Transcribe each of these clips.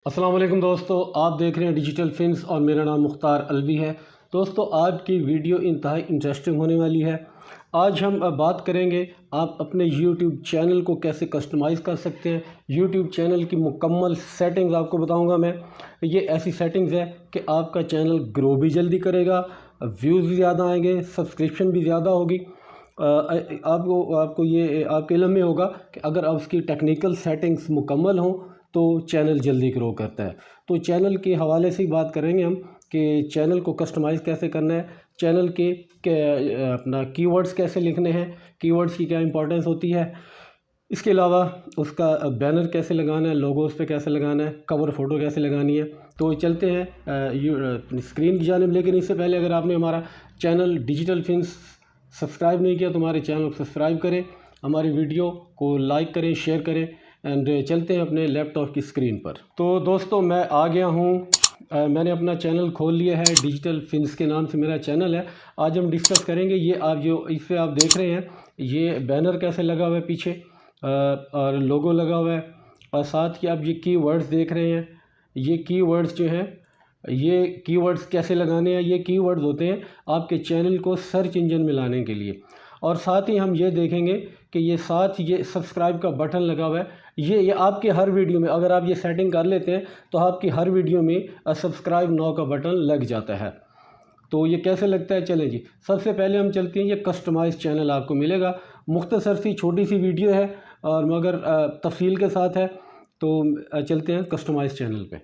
अस्सलाम वालेकुम दोस्तों, आप देख रहे हैं डिजिटल फिल्म्स और मेरा नाम मुख्तार अलवी है। दोस्तों, आज की वीडियो इंतहाई इंटरेस्टिंग होने वाली है। आज हम बात करेंगे आप अपने यूट्यूब चैनल को कैसे कस्टमाइज़ कर सकते हैं। यूट्यूब चैनल की मुकम्मल सेटिंग्स आपको बताऊंगा मैं। ये ऐसी सेटिंग्स है कि आपका चैनल ग्रो भी जल्दी करेगा, व्यूज़ भी ज़्यादा आएंगे, सब्सक्रिप्शन भी ज़्यादा होगी। आपको आपको ये आपके इल्म में होगा कि अगर आप उसकी टेक्निकल सेटिंग्स मुकम्मल हों तो चैनल जल्दी ग्रो करता है। तो चैनल के हवाले से ही बात करेंगे हम कि चैनल को कस्टमाइज़ कैसे करना है, चैनल के अपना कीवर्ड्स कैसे लिखने हैं, कीवर्ड्स की क्या इंपॉर्टेंस होती है, इसके अलावा उसका बैनर कैसे लगाना है, लोगोस पे कैसे लगाना है, कवर फ़ोटो कैसे लगानी है। तो चलते हैं स्क्रीन की जानिब। लेकिन इससे पहले अगर आपने हमारा चैनल डिजिटल फिल्म्स सब्सक्राइब नहीं किया तो हमारे चैनल को सब्सक्राइब करें, हमारी वीडियो को लाइक करें, शेयर करें। एंड चलते हैं अपने लैपटॉप की स्क्रीन पर। तो दोस्तों, मैं आ गया हूँ। मैंने अपना चैनल खोल लिया है, डिजिटल फिल्म्स के नाम से मेरा चैनल है। आज हम डिस्कस करेंगे ये आप जो इस पर आप देख रहे हैं, ये बैनर कैसे लगा हुआ है पीछे और लोगो लगा हुआ है, और साथ ही आप ये कीवर्ड्स देख रहे हैं। ये कीवर्ड्स जो हैं, ये कीवर्ड्स कैसे लगाने हैं। ये कीवर्ड्स होते हैं आपके चैनल को सर्च इंजन में लाने के लिए। और साथ ही हम ये देखेंगे कि ये सब्सक्राइब का बटन लगा हुआ है। ये आपके हर वीडियो में अगर आप ये सेटिंग कर लेते हैं तो आपकी हर वीडियो में सब्सक्राइब नाउ का बटन लग जाता है। तो ये कैसे लगता है, चलें जी। सबसे पहले हम चलते हैं, ये कस्टमाइज चैनल आपको मिलेगा। मुख्तसर सी छोटी सी वीडियो है और मगर तफसील के साथ है। तो चलते हैं कस्टमाइज चैनल पे।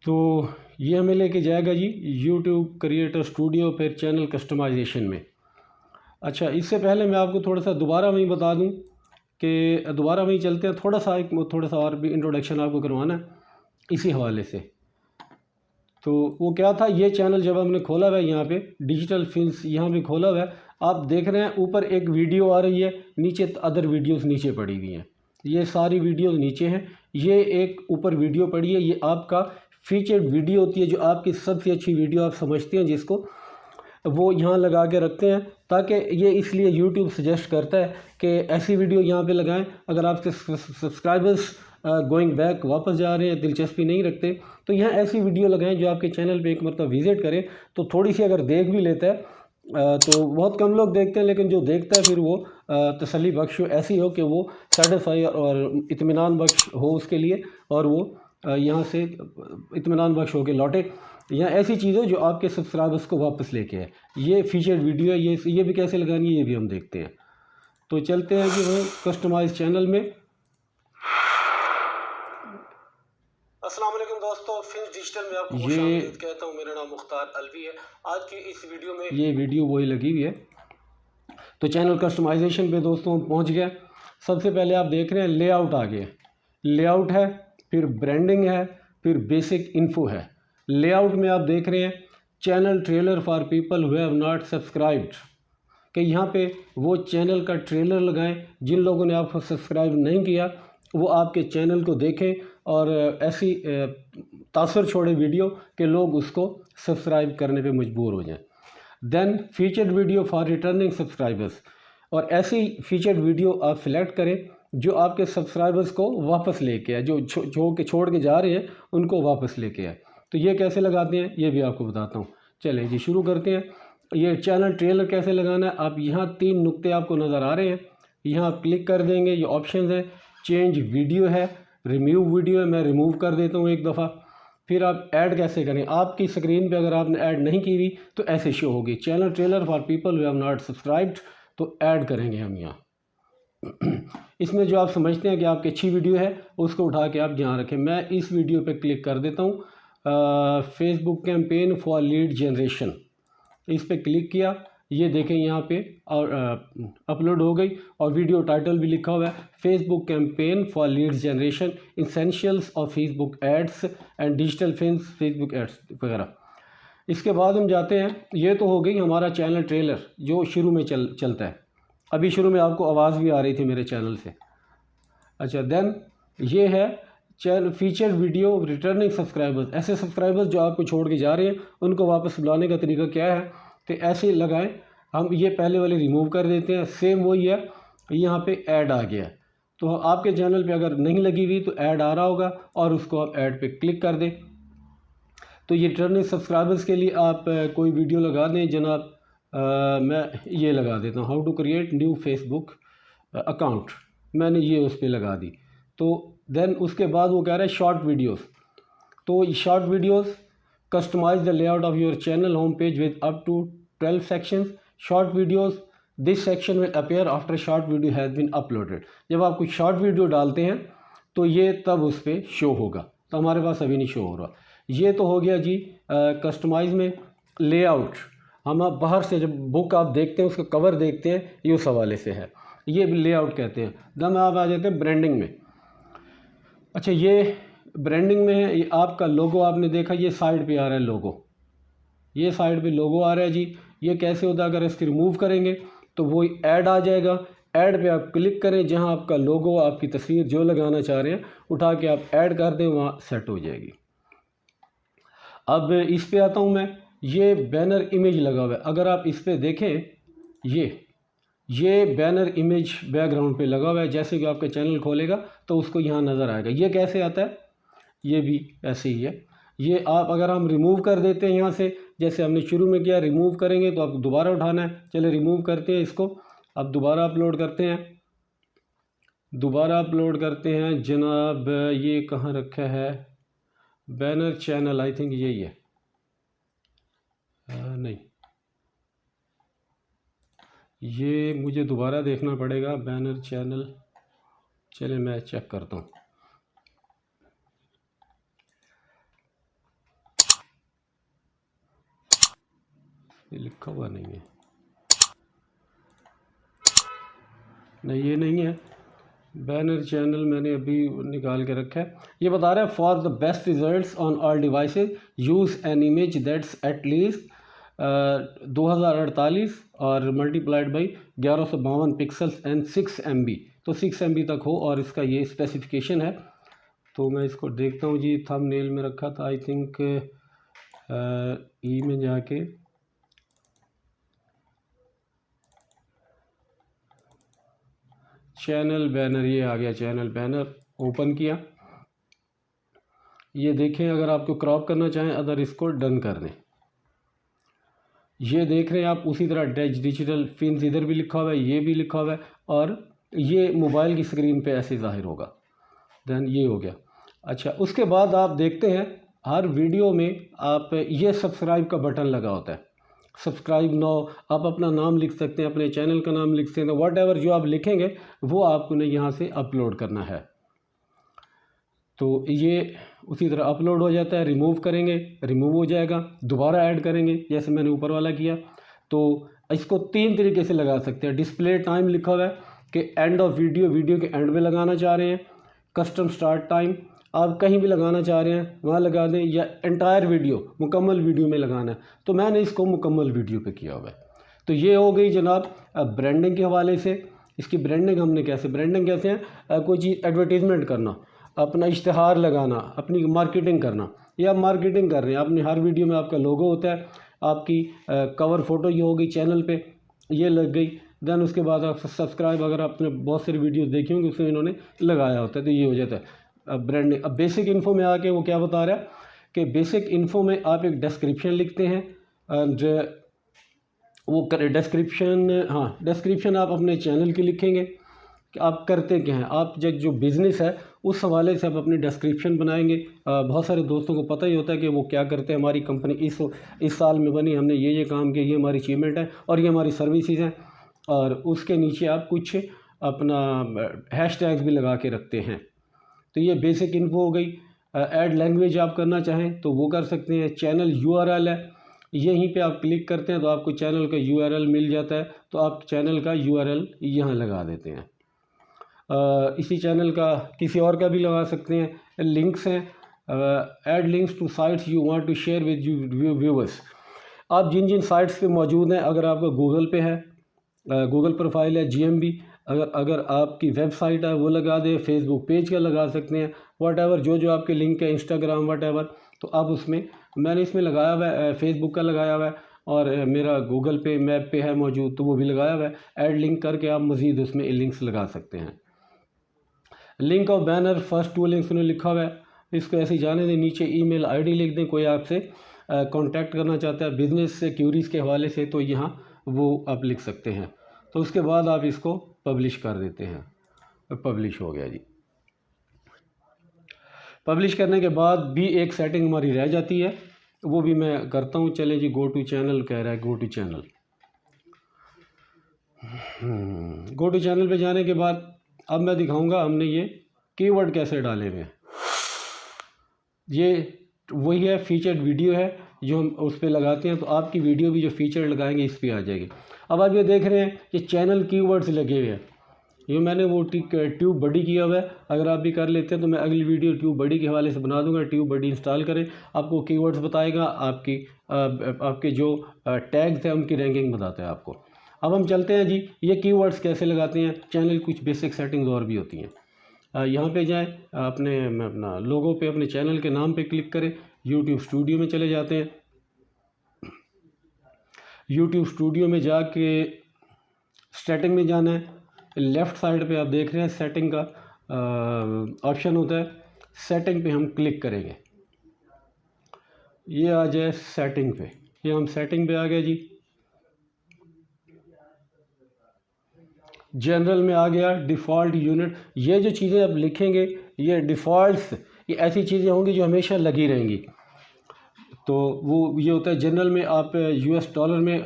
तो ये हमें लेके जाएगा जी यूट्यूब क्रिएटर स्टूडियो, फिर चैनल कस्टमाइजेशन में। अच्छा, इससे पहले मैं आपको थोड़ा सा दोबारा वहीं बता दूं कि दोबारा वहीं चलते हैं। थोड़ा सा और भी इंट्रोडक्शन आपको करवाना है इसी हवाले से। तो वो क्या था, ये चैनल जब हमने खोला हुआ है यहाँ पे डिजिटल फिल्म्स, यहाँ पे खोला हुआ है, आप देख रहे हैं ऊपर एक वीडियो आ रही है, नीचे अदर वीडियोस नीचे पड़ी हुई हैं। ये सारी वीडियोस नीचे हैं, ये एक ऊपर वीडियो पड़ी है। ये आपका फीचर्ड वीडियो होती है, जो आपकी सबसे अच्छी वीडियो आप समझते हैं जिसको, वो यहाँ लगा के रखते हैं, ताकि ये इसलिए यूट्यूब सजेस्ट करता है कि ऐसी वीडियो यहाँ पे लगाएं। अगर आपके सब्सक्राइबर्स गोइंग बैक वापस जा रहे हैं, दिलचस्पी नहीं रखते, तो यहाँ ऐसी वीडियो लगाएं जो आपके चैनल पे एक मतलब विज़िट करे तो थोड़ी सी अगर देख भी लेता है, तो बहुत कम लोग देखते हैं, लेकिन जो देखता है फिर वो तसल्ली बख्श ऐसी हो कि वो सेटिस्फाई और इत्मीनान बख्श हो उसके लिए, और वो यहाँ से इत्मीनान बख्श हो के लौटे। या ऐसी चीज़ें जो आपके सब्सक्राइबर्स को वापस लेके आए। ये फीचर्ड वीडियो है, ये भी कैसे लगानी है ये भी हम देखते हैं। तो चलते हैं कि वह कस्टमाइज चैनल में। अस्सलाम वालेकुम दोस्तों, फिल्म्स डिजिटल में आपको खुशामदीद कहता हूँ। मेरा नाम मुख्तार अलवी है। आज की इस वीडियो में ये वीडियो वही लगी हुई है। तो चैनल कस्टमाइजेशन पे दोस्तों पहुँच गया। सबसे पहले आप देख रहे हैं लेआउट आ गया। लेआउट है, फिर ब्रांडिंग है, फिर बेसिक इन्फो है। लेआउट में आप देख रहे हैं channel trailer for people who have not subscribed, कि यहाँ पे वो चैनल का ट्रेलर लगाएं। जिन लोगों ने आपको सब्सक्राइब नहीं किया वो आपके चैनल को देखें और ऐसी तासर छोड़े वीडियो कि लोग उसको सब्सक्राइब करने पे मजबूर हो जाएं। Then featured video for returning subscribers, और ऐसी फीचर्ड वीडियो आप सिलेक्ट करें जो आपके सब्सक्राइबर्स को वापस लेके आए, जो छोड़ के जा रहे हैं उनको वापस लेके आए। तो ये कैसे लगाते हैं ये भी आपको बताता हूँ। चलें जी, शुरू करते हैं। ये चैनल ट्रेलर कैसे लगाना है, आप यहाँ 3 नुक्ते आपको नज़र आ रहे हैं, यहाँ आप क्लिक कर देंगे। ये ऑप्शन है, चेंज वीडियो है, रिमूव वीडियो है, मैं रिमूव कर देता हूँ एक दफ़ा। फिर आप ऐड कैसे करें, आपकी स्क्रीन पे अगर आपने ऐड नहीं की हुई तो ऐसे शो होगी, channel trailer for people who have not subscribed. तो ऐड करेंगे हम यहाँ। इसमें जो आप समझते हैं कि आपकी अच्छी वीडियो है उसको उठा के आप यहाँ रखें। मैं इस वीडियो पे क्लिक कर देता हूँ, Facebook campaign for lead generation, इस पे क्लिक किया। ये देखें यहाँ पे और अपलोड हो गई, और वीडियो टाइटल भी लिखा हुआ है, Facebook campaign for lead generation, essentials of Facebook ads and digital films, Facebook ads वगैरह। इसके बाद हम जाते हैं, ये तो हो गई हमारा चैनल ट्रेलर जो शुरू में चलता है। अभी शुरू में आपको आवाज़ भी आ रही थी मेरे चैनल से। अच्छा, देन ये है channel featured video returning subscribers, ऐसे सब्सक्राइबर्स जो आपको छोड़ के जा रहे हैं उनको वापस बुलाने का तरीका क्या है, तो ऐसे लगाएं। हम ये पहले वाले रिमूव कर देते हैं, सेम वही है, यहाँ पे ऐड आ गया। तो आपके चैनल पे अगर नहीं लगी हुई तो ऐड आ रहा होगा और उसको आप ऐड पे क्लिक कर दें। तो ये रिटर्निंग सब्सक्राइबर्स के लिए आप कोई वीडियो लगा दें जनाब। मैं ये लगा देता हूँ, how to create new Facebook account, मैंने ये उस पर लगा दी। तो देन उसके बाद वो कह रहा है शॉर्ट वीडियोस। तो short videos, customize the layout of your channel home page with up to 12 sections. Short videos, this section will appear after short video has been uploaded. जब आप कुछ शॉर्ट वीडियो डालते हैं तो ये तब उस पर शो होगा, तो हमारे पास अभी नहीं शो हो रहा। ये तो हो गया जी कस्टमाइज़ में लेआउट। हम आप बाहर से जब बुक आप देखते हैं उसका कवर देखते हैं, ये उस हवाले से है, ये लेआउट कहते हैं। दम आप आ जाते हैं ब्रांडिंग में। अच्छा, ये ब्रांडिंग में है, ये आपका लोगो आपने देखा, ये साइड पे आ रहा है लोगो, ये साइड पे लोगो आ रहा है जी। ये कैसे होता है, अगर इसको रिमूव करेंगे तो वो ऐड आ जाएगा। ऐड पे आप क्लिक करें, जहां आपका लोगो, आपकी तस्वीर जो लगाना चाह रहे हैं उठा के आप ऐड कर दें, वहाँ सेट हो जाएगी। अब इस पे आता हूँ मैं, ये बैनर इमेज लगा हुआ है। अगर आप इस पे देखें, ये बैनर इमेज बैकग्राउंड पे लगा हुआ है। जैसे कि आपका चैनल खोलेगा तो उसको यहाँ नज़र आएगा। ये कैसे आता है, ये भी ऐसे ही है। ये आप अगर हम रिमूव कर देते हैं यहाँ से, जैसे हमने शुरू में किया, रिमूव करेंगे तो आपको दोबारा उठाना है। चले रिमूव करते हैं इसको, अब दोबारा अपलोड करते हैं, जनाब ये कहाँ रखा है, बैनर चैनल, आई थिंक यही है, नहीं, ये मुझे दोबारा देखना पड़ेगा, बैनर चैनल। चले मैं चेक करता हूँ। ये लिखा हुआ नहीं है, नहीं ये नहीं है, बैनर चैनल मैंने अभी निकाल के रखा है। ये बता रहा है for the best results on all devices use an image that's at least 2048 और multiplied by 1152 pixels and 6 MB, तो 6 MB तक हो, और इसका ये स्पेसिफिकेशन है। तो मैं इसको देखता हूँ जी, थंबनेल में रखा था आई थिंक, ई में जाके चैनल बैनर, ये आ गया चैनल बैनर, ओपन किया। ये देखें, अगर आपको क्रॉप करना चाहें अदर इसको डन कर दें। ये देख रहे हैं आप, उसी तरह डिजिटल फिन्स इधर भी लिखा हुआ है, ये भी लिखा हुआ है, और ये मोबाइल की स्क्रीन पे ऐसे ज़ाहिर होगा। देन ये हो गया। अच्छा, उसके बाद आप देखते हैं हर वीडियो में आप ये सब्सक्राइब का बटन लगा होता है, सब्सक्राइब नाउ। आप अपना नाम लिख सकते हैं, अपने चैनल का नाम लिख सकते हैं, वट एवर जो आप लिखेंगे वो आपको ने यहाँ से अपलोड करना है। तो ये उसी तरह अपलोड हो जाता है। रिमूव करेंगे, रिमूव हो जाएगा, दोबारा ऐड करेंगे जैसे मैंने ऊपर वाला किया। तो इसको 3 तरीके से लगा सकते हैं। डिस्प्ले टाइम लिखा हुआ है कि एंड ऑफ वीडियो के एंड में लगाना चाह रहे हैं। कस्टम स्टार्ट टाइम आप कहीं भी लगाना चाह रहे हैं वहाँ लगा दें, या एंटायर वीडियो, मुकम्मल वीडियो में लगाना है, तो मैंने इसको मुकम्मल वीडियो पे किया हुआ है। तो ये हो गई जनाब ब्रांडिंग के हवाले से। इसकी ब्रांडिंग हमने कैसे, ब्रांडिंग कैसे है, कोई चीज़ एडवर्टीज़मेंट करना, अपना इश्तहार लगाना, अपनी मार्केटिंग करना। ये आप मार्केटिंग कर रहे हैं, अपनी हर वीडियो में आपका लोगो होता है, आपकी कवर फ़ोटो ये होगी चैनल पे, ये लग गई। देन उसके बाद आप सब्सक्राइब, अगर आपने बहुत सारी वीडियो देखी होंगी उसमें इन्होंने लगाया होता है, तो ये हो जाता है ब्रांडिंग। अब बेसिक इन्फो में आके वो क्या बता रहा है कि बेसिक इन्फो में आप एक डिस्क्रिप्शन लिखते हैं, एंड वो डिस्क्रिप्शन, हाँ डिस्क्रिप्शन आप अपने चैनल की लिखेंगे कि आप करते क्या हैं, आप जो बिज़नेस है उस हवाले से आप अपनी डिस्क्रिप्शन बनाएंगे। बहुत सारे दोस्तों को पता ही होता है कि वो क्या करते हैं, हमारी कंपनी इस साल में बनी, हमने ये काम किया, ये हमारी अचीवमेंट है और ये हमारी सर्विसेज हैं। और उसके नीचे आप कुछ अपना हैशटैग्स भी लगा के रखते हैं। तो ये बेसिक इन्फो हो गई। ऐड लैंग्वेज आप करना चाहें तो वो कर सकते हैं। चैनल URL है, यहीं पे आप क्लिक करते हैं तो आपको चैनल का URL मिल जाता है, तो आप चैनल का URL यहाँ लगा देते हैं। इसी चैनल का किसी और का भी लगा सकते हैं। लिंक्स हैं, add links to sites you want to share with you viewers. आप जिन जिन साइट्स पे मौजूद हैं, अगर आपका गूगल पे है, गूगल प्रोफाइल है, GMB, अगर आपकी वेबसाइट है वो लगा दें, फेसबुक पेज का लगा सकते हैं, वट एवर जो आपके लिंक है, इंस्टाग्राम वट एवर, तो आप उसमें, मैंने इसमें लगाया हुआ है, फेसबुक का लगाया हुआ है, और मेरा गूगल पे मैप पे है मौजूद, तो वो भी लगाया हुआ है। ऐड लिंक करके आप मज़ीद उसमें लिंक्स लगा सकते हैं। Link of banner first 2 links उन्होंने लिखा हुआ है, इसको ऐसे ही जाने दें। नीचे ईमेल आईडी लिख दें, कोई आपसे कांटेक्ट करना चाहता है बिज़नेस से क्यूरीज़ के हवाले से, तो यहाँ वो आप लिख सकते हैं। तो उसके बाद आप इसको पब्लिश कर देते हैं। पब्लिश हो गया जी। पब्लिश करने के बाद भी एक सेटिंग हमारी रह जाती है, वो भी मैं करता हूँ। चलें जी, गो टू चैनल कह रहा है, go to channel. Go to channel पे जाने के बाद अब मैं दिखाऊंगा हमने ये कीवर्ड कैसे डाले हुए हैं। ये वही है, फीचर्ड वीडियो है जो हम उस पर लगाते हैं, तो आपकी वीडियो भी जो फीचर लगाएंगे इस पर आ जाएगी। अब आप ये देख रहे हैं कि चैनल कीवर्ड्स लगे हुए हैं, ये मैंने वो ट्यूब बडी किया हुआ है। अगर आप भी कर लेते हैं तो मैं अगली वीडियो ट्यूब बडी के हवाले से बना दूंगा। ट्यूब बडी इंस्टॉल करें, आपको कीवर्ड्स बताएगा, आपके जो टैग्स हैं उनकी रैंकिंग बताता है आपको। अब हम चलते हैं जी, ये कीवर्ड्स कैसे लगाते हैं। चैनल कुछ बेसिक सेटिंग्स और भी होती हैं। यहाँ पे जाएं, अपना लोगो पे अपने चैनल के नाम पे क्लिक करें, यूट्यूब स्टूडियो में चले जाते हैं। यूट्यूब स्टूडियो में जाके सेटिंग में जाना है। लेफ़्ट साइड पे आप देख रहे हैं सेटिंग का ऑप्शन होता है, सेटिंग पे हम क्लिक करेंगे। ये आ जाए सेटिंग पे, ये हम सेटिंग पे आ गए जी। जनरल में आ गया, डिफ़ॉल्ट यूनिट। ये जो चीज़ें आप लिखेंगे ये डिफ़ॉल्ट्स, ये ऐसी चीज़ें होंगी जो हमेशा लगी रहेंगी। तो वो ये होता है जनरल में, आप US डॉलर में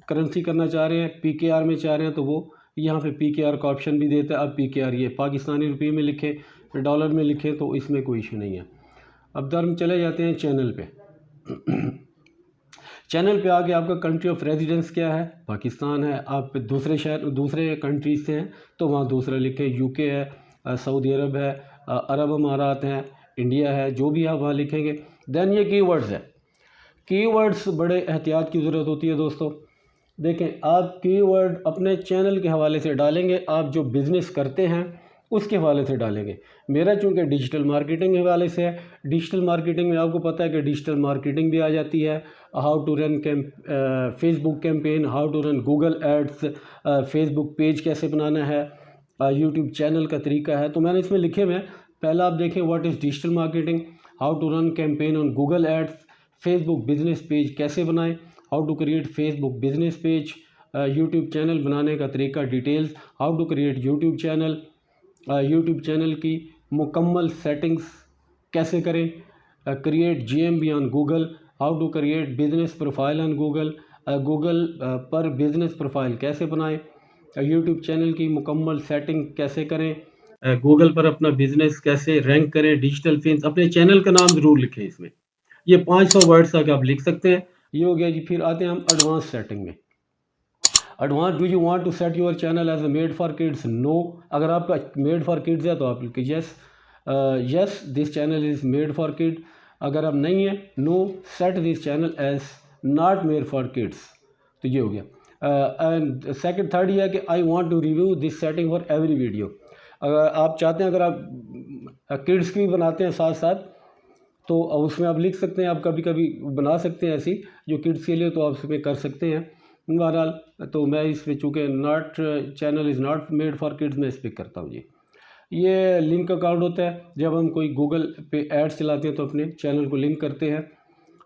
करेंसी करना चाह रहे हैं, PKR में चाह रहे हैं, तो वो यहाँ पे PKR का ऑप्शन भी देता है। अब PKR ये पाकिस्तानी रुपये में लिखे, डॉलर में लिखे, तो इसमें कोई इशू नहीं है। अब दर हम चले जाते हैं चैनल पे। चैनल पे आके आपका कंट्री ऑफ रेजिडेंस क्या है, पाकिस्तान है। आप दूसरे शहर दूसरे कंट्रीज से हैं तो वहाँ दूसरा लिखें, UK है, सऊदी अरब है, अरब अमारात हैं, इंडिया है, जो भी आप वहाँ लिखेंगे। देन ये कीवर्ड्स है। कीवर्ड्स बड़े एहतियात की ज़रूरत होती है दोस्तों। देखें, आप कीवर्ड अपने चैनल के हवाले से डालेंगे, आप जो बिज़नेस करते हैं उसके हवाले से डालेंगे। मेरा चूँकि डिजिटल मार्केटिंग के हवाले से है, डिजिटल मार्केटिंग में आपको पता है कि डिजिटल मार्केटिंग भी आ जाती है, how to run Facebook campaign, how to run Google ads, Facebook page कैसे बनाना है, यूट्यूब चैनल का तरीका है। तो मैंने इसमें लिखे हुए हैं। पहला आप देखें, what is digital marketing, how to run campaign on Google ads, Facebook business page कैसे बनाएं, how to create Facebook business page, YouTube channel बनाने का तरीका, details, how to create YouTube channel, YouTube channel की मुकम्मल सेटिंग्स कैसे करें, create GMB on Google, how to create business profile on Google, Google पर बिजनेस प्रोफाइल कैसे बनाएं, यूट्यूब चैनल की मुकम्मल सेटिंग कैसे करें, गूगल पर अपना बिजनेस कैसे रैंक करें, डिजिटल फिल्म, अपने चैनल का नाम ज़रूर लिखें इसमें। ये 500 वर्ड्स तक आप लिख सकते हैं। ये हो गया जी। फिर आते हैं हम एडवांस सेटिंग में। Advance, do you want to set your channel as a made for kids? No. अगर आपका मेड फॉर किड्स है तो आप लिखिए yes, yes this channel is made for kid. अगर आप नहीं है, no, set this channel as not made for kids. तो ये हो गया। एंड सेकंड थर्ड ये है कि I want to review this setting for every video. अगर आप चाहते हैं, अगर आप किड्स की भी बनाते हैं साथ साथ, तो उसमें आप लिख सकते हैं, आप कभी कभी बना सकते हैं ऐसी जो किड्स के लिए, तो आप उसमें कर सकते हैं। बहरहाल तो मैं इस पर चूँकि not channel is not made for kids, मैं इस पर करता हूँ जी। ये लिंक अकाउंट होता है, जब हम कोई गूगल पे एड्स चलाते हैं तो अपने चैनल को लिंक करते हैं।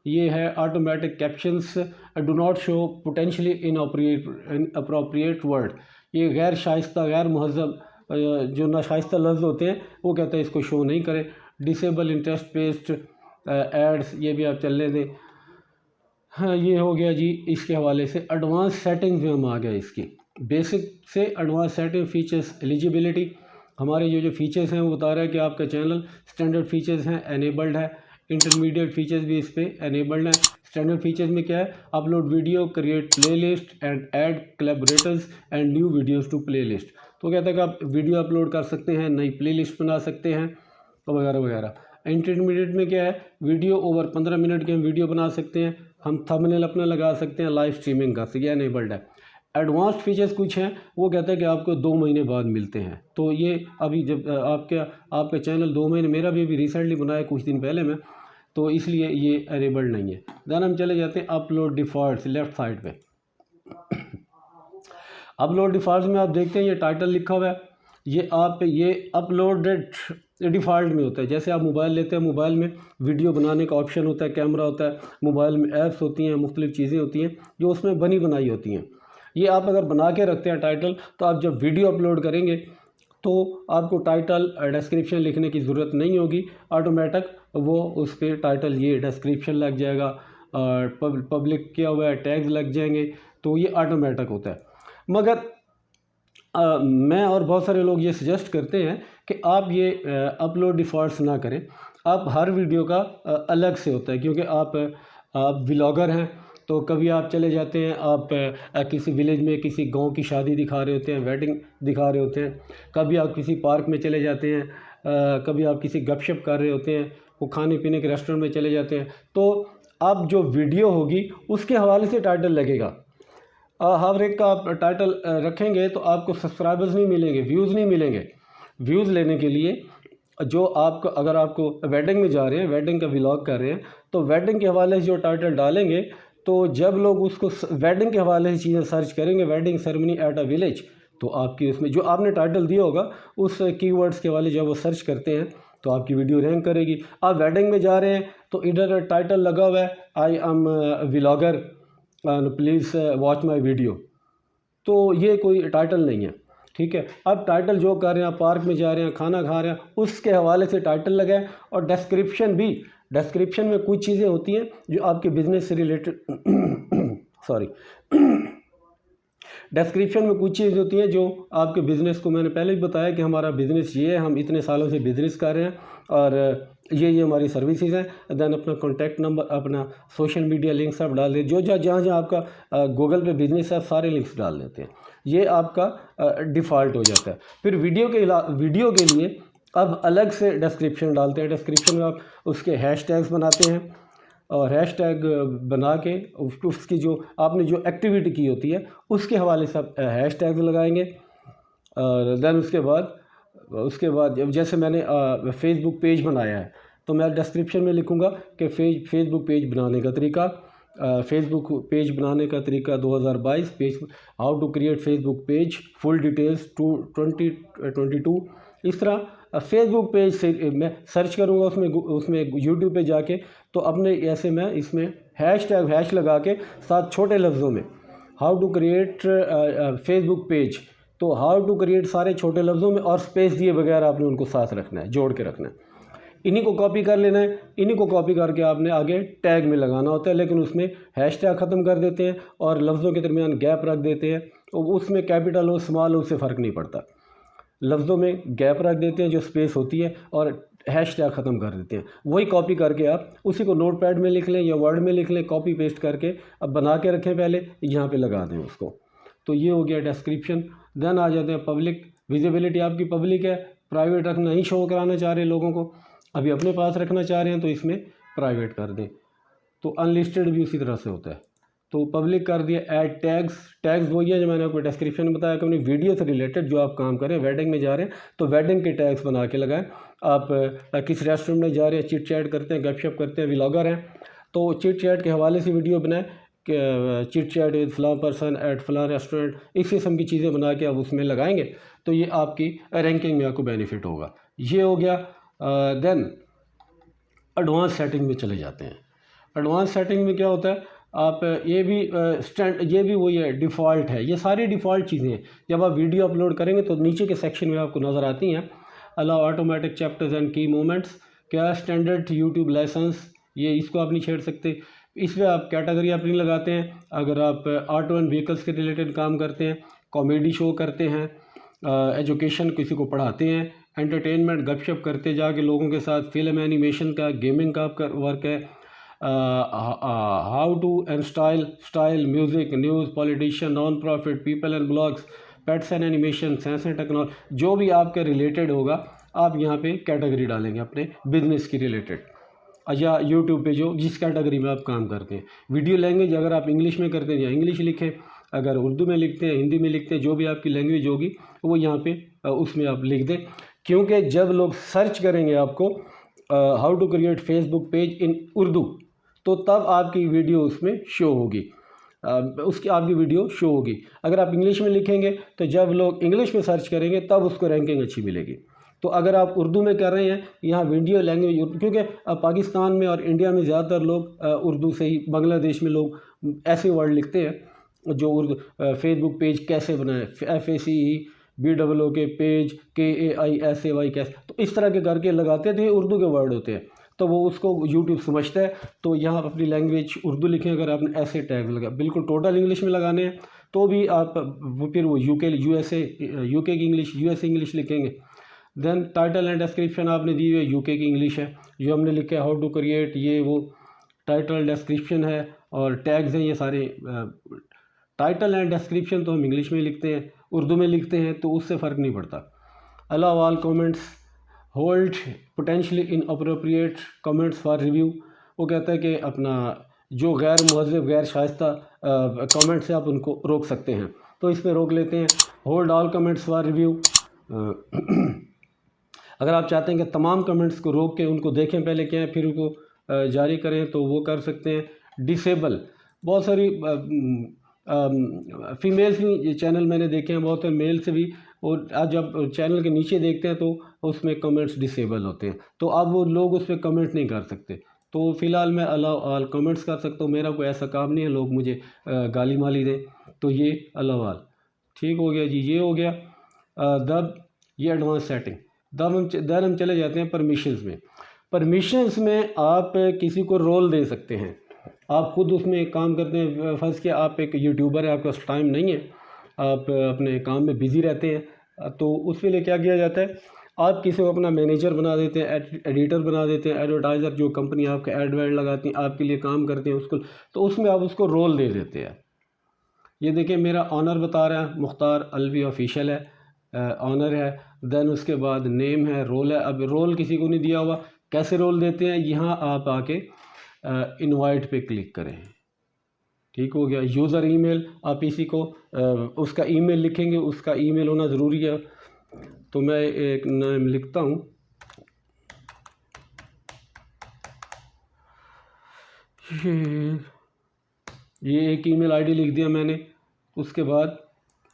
ये है automatic captions, do not show potentially inappropriate word. ये गैर शाइस्ता, गैर महज़ब, जो नाशाइस्ता लफ्ज़ होते हैं वो कहते हैं इसको शो नहीं करें। डिसेबल इंटरेस्ट बेस्ड एड्स, ये भी आप चलने दें। हाँ, ये हो गया जी इसके हवाले से। एडवांस सेटिंग्स में हम आ गए इसकी। बेसिक से एडवांस सेटिंग, फीचर्स, एलिजिबिलिटी। हमारे जो फीचर्स हैं वो बता रहा है कि आपका चैनल स्टैंडर्ड फीचर्स हैं, एनेबल्ड है। इंटरमीडिएट फीचर्स भी इस पर एनेबल्ड हैं। स्टैंडर्ड फीचर्स में क्या है? Upload video, create playlist and add collaborators and new videos to playlist. तो कहता है कि आप वीडियो अपलोड कर सकते हैं, नई प्लेलिस्ट बना सकते हैं वगैरह वगैरह। इंटरमीडिएट में क्या है? वीडियो ओवर 15 मिनट की हम वीडियो बना सकते हैं, हम थंबनेल अपना लगा सकते हैं, लाइव स्ट्रीमिंग कर सकते हैं, एनेबल्ड है। एडवांस्ड फीचर्स कुछ हैं, वो कहता है कि आपको 2 महीने बाद मिलते हैं। तो ये अभी जब आपका चैनल 2 महीने, मेरा भी अभी रिसेंटली बनाया कुछ दिन पहले में, तो इसलिए ये एनेबल्ड नहीं है। देन हम चले जाते हैं अपलोड डिफ़ॉल्ट्स, लेफ्ट साइड पे। अपलोड डिफ़ॉल्ट्स में आप देखते हैं ये टाइटल लिखा हुआ है, ये अपलोडेड डिफ़ॉल्ट में होता है। जैसे आप मोबाइल लेते हैं, मोबाइल में वीडियो बनाने का ऑप्शन होता है, कैमरा होता है, मोबाइल में ऐप्स होती हैं, मुख्तलिफ़ चीज़ें होती हैं जो उसमें बनी बनाई होती हैं। ये आप अगर बना के रखते हैं टाइटल, तो आप जब वीडियो अपलोड करेंगे तो आपको टाइटल डिस्क्रिप्शन लिखने की ज़रूरत नहीं होगी, ऑटोमेटिक वो उस पर टाइटल ये डिस्क्रिप्शन लग जाएगा, पब्लिक किया हुआ है, टैग्स लग जाएंगे, तो ये ऑटोमेटिक होता है। मगर मैं और बहुत सारे लोग ये सजेस्ट करते हैं कि आप ये अपलोड डिफ़ॉल्ट्स ना करें। आप हर वीडियो का अलग से होता है, क्योंकि आप व्लॉगर हैं, तो कभी आप चले जाते हैं, आप किसी विलेज में किसी गांव की शादी दिखा रहे होते हैं, वेडिंग दिखा रहे होते हैं, कभी आप किसी पार्क में चले जाते हैं, कभी आप किसी गपशप कर रहे होते हैं, वो खाने पीने के रेस्टोरेंट में चले जाते हैं। तो अब जो वीडियो होगी उसके हवाले से टाइटल लगेगा। हर एक का आप टाइटल रखेंगे तो आपको सब्सक्राइबर्स नहीं मिलेंगे, व्यूज़ नहीं मिलेंगे। व्यूज़ लेने के लिए जो आपको, अगर आपको वेडिंग में जा रहे हैं, वेडिंग का व्लॉग कर रहे हैं, तो वेडिंग के हवाले से जो टाइटल डालेंगे, तो जब लोग उसको वेडिंग के हवाले से चीज़ें सर्च करेंगे, wedding ceremony at a village, तो आपकी उसमें जो आपने टाइटल दिया होगा उस कीवर्ड्स के हवाले जब वो सर्च करते हैं तो आपकी वीडियो रैंक करेगी। आप वेडिंग में जा रहे हैं तो इधर टाइटल लगा हुआ है, I am vlogger, please watch my video, तो ये कोई टाइटल नहीं है, ठीक है। अब टाइटल जो कर रहे हैं, आप पार्क में जा रहे हैं, खाना खा रहे हैं, उसके हवाले से टाइटल लगाएं। और डिस्क्रिप्शन में कुछ चीज़ें होती हैं जो आपके बिज़नेस से रिलेटेड सॉरी डिस्क्रिप्शन में कुछ चीज़ होती हैं जो आपके बिज़नेस को, मैंने पहले भी बताया कि हमारा बिज़नेस ये है, हम इतने सालों से बिज़नेस कर रहे हैं और ये हमारी सर्विसेज हैं। देन अपना कॉन्टैक्ट नंबर, अपना सोशल मीडिया लिंक सब डाल दें, जो जहाँ जहाँ आपका गूगल पे बिज़नेस है सारे लिंक्स डाल देते हैं। ये आपका डिफ़ॉल्ट हो जाता है। फिर वीडियो के लिए अब अलग से डिस्क्रिप्शन डालते हैं। डिस्क्रिप्शन में आप उसके हैशटैग्स बनाते हैं और हैशटैग बना के उसकी जो आपने जो एक्टिविटी की होती है उसके हवाले से आप हैशटैग लगाएंगे। और देन उसके बाद जब जैसे मैंने फेसबुक पेज बनाया है तो मैं डिस्क्रिप्शन में लिखूँगा कि फेसबुक पेज बनाने का तरीका, फेसबुक पेज बनाने का तरीका 2022 page, how to create Facebook page, full details 2022। इस तरह फेसबुक पेज से मैं सर्च करूँगा उसमें यूट्यूब पे जाके, तो अपने ऐसे मैं इसमें हैश लगा के साथ छोटे लफ्ज़ों में how to create Facebook page, तो हाउ टू क्रिएट सारे छोटे लफ्ज़ों में और स्पेस दिए बगैर आपने उनको साथ रखना है, जोड़ के रखना है। इन्हीं को कॉपी कर लेना है, इन्हीं को कॉपी करके आपने आगे टैग में लगाना होता है, लेकिन उसमें हैशटैग ख़त्म कर देते हैं और लफ्ज़ों के दरमियान गैप रख देते हैं। तो उसमें कैपिटल हो स्मॉल हो उससे फ़र्क नहीं पड़ता, लफ्ज़ों में गैप रख देते हैं जो स्पेस होती है और हैशटैग ख़त्म कर देते हैं। वही कॉपी करके आप उसी को नोटपैड में लिख लें या वर्ड में लिख लें, कॉपी पेस्ट करके अब बना के रखें, पहले यहाँ पे लगा दें उसको। तो ये हो गया डिस्क्रिप्शन। देन आ जाते हैं पब्लिक। विजिबिलिटी आपकी पब्लिक है, प्राइवेट रखना, नहीं शो कराना चाह रहे लोगों को, अभी अपने पास रखना चाह रहे हैं तो इसमें प्राइवेट कर दें। तो अनलिस्टेड भी उसी तरह से होता है, तो पब्लिक कर दिया। ऐड टैग्स वही है जो मैंने आपको डिस्क्रिप्शन में बताया कि अपनी वीडियो से रिलेटेड जो आप काम करें, वेडिंग में जा रहे हैं तो वेडिंग के टैग्स बना के लगाएं। आप किस रेस्टोरेंट में जा रहे हैं, चिट चैट करते हैं, गपशप करते हैं, व्लॉगर हैं, तो चिट चैट के हवाले से वीडियो बनाएं कि चिट चैट विद फलां पर्सन एट फलां रेस्टोरेंट, इस किस्म की चीज़ें बना के आप उसमें लगाएंगे तो ये आपकी रैंकिंग में आपको बेनिफिट होगा। ये हो गया। देन एडवांस सेटिंग में चले जाते हैं। एडवांस सेटिंग में क्या होता है, आप ये भी वही है, डिफ़ॉल्ट है, ये सारी डिफ़ॉल्ट चीज़ें हैं। जब आप वीडियो अपलोड करेंगे तो नीचे के सेक्शन में आपको नज़र आती हैं, अलाउ ऑटोमेटिक चैप्टर्स एंड की मोमेंट्स, क्या स्टैंडर्ड यूट्यूब लाइसेंस, ये इसको आप नहीं छेड़ सकते। इसमें आप कैटेगरी अपनी लगाते हैं। अगर आप ऑटो एंड व्हीकल्स के रिलेटेड काम करते हैं, कॉमेडी शो करते हैं, एजुकेशन किसी को पढ़ाते हैं, एंटरटेनमेंट गपशप करते जाके लोगों के साथ, फिल्म एनिमेशन का, गेमिंग का आपका वर्क है, how to and style music, news, politician, non profit, people and blogs, pets and animation, science and technology, जो भी आपके रिलेटेड होगा आप यहाँ पे कैटेगरी डालेंगे अपने बिजनेस की रिलेटेड, या यूट्यूब पे जो जिस कैटेगरी में आप काम करते हैं। वीडियो लैंग्वेज अगर आप इंग्लिश में करते हैं या इंग्लिश लिखें, अगर उर्दू में लिखते हैं, हिंदी में लिखते हैं, जो भी आपकी लैंग्वेज होगी वो यहाँ पे उसमें आप लिख दें, क्योंकि जब लोग सर्च करेंगे आपको how to create Facebook page in Urdu, तो तब आपकी वीडियो उसमें शो होगी। उसकी आपकी वीडियो शो होगी। अगर आप इंग्लिश में लिखेंगे तो जब लोग इंग्लिश में सर्च करेंगे तब उसको रैंकिंग अच्छी मिलेगी। तो अगर आप उर्दू में कर रहे हैं, यहाँ वीडियो लैंग्वेज, क्योंकि पाकिस्तान में और इंडिया में ज़्यादातर लोग उर्दू से ही, बांग्लादेश में लोग ऐसे वर्ड लिखते हैं जो उर्दू फेसबुक पेज कैसे बनाए, FACE पेज KAISAY कैसे, तो इस तरह के करके लगाते हैं तो ये उर्दू के वर्ड होते हैं, तो वो उसको यूट्यूब समझता है। तो यहाँ आप अपनी लैंग्वेज उर्दू लिखें, अगर आपने ऐसे टैग लगा, बिल्कुल टोटल इंग्लिश में लगाने हैं तो भी आप फिर वो UK की इंग्लिश, US इंग्लिश लिखेंगे। देन टाइटल एंड डिस्क्रिप्शन आपने दी हुई है, UK की इंग्लिश है। जो हमने लिखा है हाउ टू क्रिएट, ये वो टाइटल डिस्क्रिप्शन है और टैग्स हैं ये सारे। टाइटल एंड डिस्क्रिप्शन तो हम इंग्लिश में लिखते हैं, उर्दू में लिखते हैं, तो उससे फ़र्क नहीं पड़ता। Allow all comments, hold potentially inappropriate comments for review. वो कहता है कि अपना जो गैर मुहज़्ज़ब, गैर शाइस्ता कमेंट से आप उनको रोक सकते हैं, तो इस पर रोक लेते हैं। Hold all comments for review, अगर आप चाहते हैं कि तमाम कमेंट्स को रोक के उनको देखें पहले क्या है, फिर उनको जारी करें, तो वो कर सकते हैं। डिसेबल, बहुत सारी फीमेल्स भी चैनल मैंने देखे हैं, बहुत सारे मेल से भी, और आज जब चैनल के नीचे देखते हैं तो उसमें कमेंट्स डिसेबल होते हैं, तो अब वो लोग उस पर कमेंट नहीं कर सकते। तो फ़िलहाल मैं अलाउ ऑल कमेंट्स कर सकता हूँ, मेरा कोई ऐसा काम नहीं है लोग मुझे गाली माली दें, तो ये अलाउ ऑल ठीक हो गया जी, ये हो गया। दब ये एडवांस सेटिंग। दब हम चले जाते हैं परमिशंस में। परमिशंस में आप किसी को रोल दे सकते हैं, आप खुद उसमें काम करते हैं। फर्स्ट कि आप एक यूट्यूबर है, आपके पास टाइम नहीं है, आप अपने काम में बिज़ी रहते हैं, तो उसके लिए क्या किया जाता है, आप किसी को अपना मैनेजर बना देते हैं, एडिटर बना देते हैं, एडवर्टाइज़र, जो कंपनी आपके एड वेड लगाती है, आपके लिए काम करते हैं उसको, तो उसमें आप उसको रोल दे देते हैं। ये देखिए मेरा ऑनर बता रहा है, मुख्तार अलवी ऑफिशियल है, ऑनर है। देन उसके बाद नेम है, रोल है। अब रोल किसी को नहीं दिया हुआ, कैसे रोल देते हैं, यहाँ आप आके इनवाइट पे क्लिक करें, ठीक हो गया। यूज़र ईमेल, आप इसी को उसका ईमेल लिखेंगे, उसका ईमेल होना ज़रूरी है, तो मैं एक नाम लिखता हूँ, ये एक ईमेल आईडी लिख दिया मैंने। उसके बाद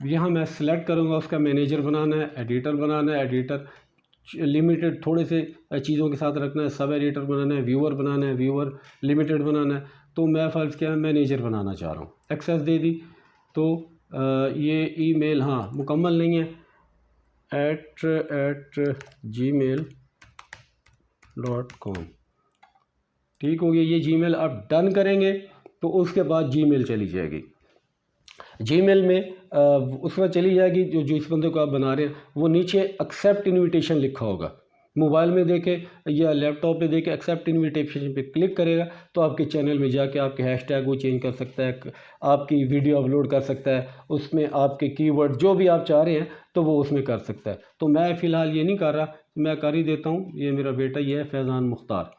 यहाँ मैं सिलेक्ट करूँगा, उसका मैनेजर बनाना है, एडिटर बनाना है, एडिटर लिमिटेड थोड़े से चीज़ों के साथ रखना है, सब एडिटर बनाना है, व्यूअर बनाना है, व्यूअर लिमिटेड बनाना है, तो मैं फ़र्ज़ क्या है मैनेजर बनाना चाह रहा हूँ। एक्सेस दे दी, तो ये ईमेल हाँ मुकम्मल नहीं है, @gmail.com, ठीक हो गया। ये जीमेल आप डन करेंगे तो उसके बाद जीमेल चली जाएगी। जीमेल में उसमें चली जाएगी, जो इस बंदे को आप बना रहे हैं, वो नीचे एक्सेप्ट इनविटेशन लिखा होगा, मोबाइल में देखे या लैपटॉप पे देखे एक्सेप्ट इनविटेशन पे क्लिक करेगा तो आपके चैनल में जाके आपके हैशटैग वो चेंज कर सकता है, आपकी वीडियो अपलोड कर सकता है, उसमें आपके कीवर्ड जो भी आप चाह रहे हैं तो वो उसमें कर सकता है। तो मैं फ़िलहाल ये नहीं कर रहा, मैं कर ही देता हूँ। ये मेरा बेटा ये है फैज़ान मुख्तार,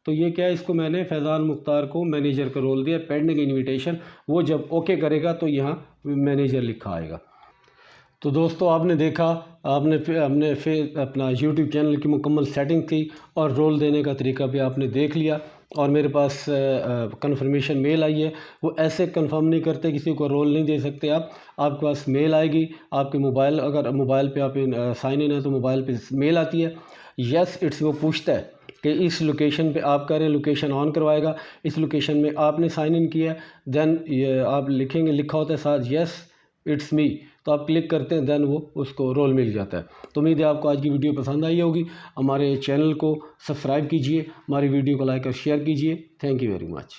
तो ये क्या है, इसको मैंने फैज़ान मुख्तार को मैनेजर का रोल दिया, पेंडिंग इनविटेशन। वो जब ओके करेगा तो यहाँ मैनेजर लिखा आएगा। तो दोस्तों आपने देखा, हमने अपना यूट्यूब चैनल की मुकम्मल सेटिंग की और रोल देने का तरीका भी आपने देख लिया, और मेरे पास कंफर्मेशन मेल आई है। वो ऐसे कंफर्म नहीं करते, किसी को रोल नहीं दे सकते आप, आपके पास मेल आएगी आपके मोबाइल, अगर मोबाइल पे आप साइन इन है तो मोबाइल पे मेल आती है, यस इट्स, वो पूछता है कि इस लोकेशन पे आप करें, लोकेशन ऑन करवाएगा, इस लोकेशन में आपने साइन इन किया, देन आप लिखेंगे, लिखा होता है साथ यस इट्स मी, तो आप क्लिक करते हैं, देन वो उसको रोल मिल जाता है। तो उम्मीद है आपको आज की वीडियो पसंद आई होगी। हमारे चैनल को सब्सक्राइब कीजिए, हमारी वीडियो को लाइक और शेयर कीजिए। Thank you very much.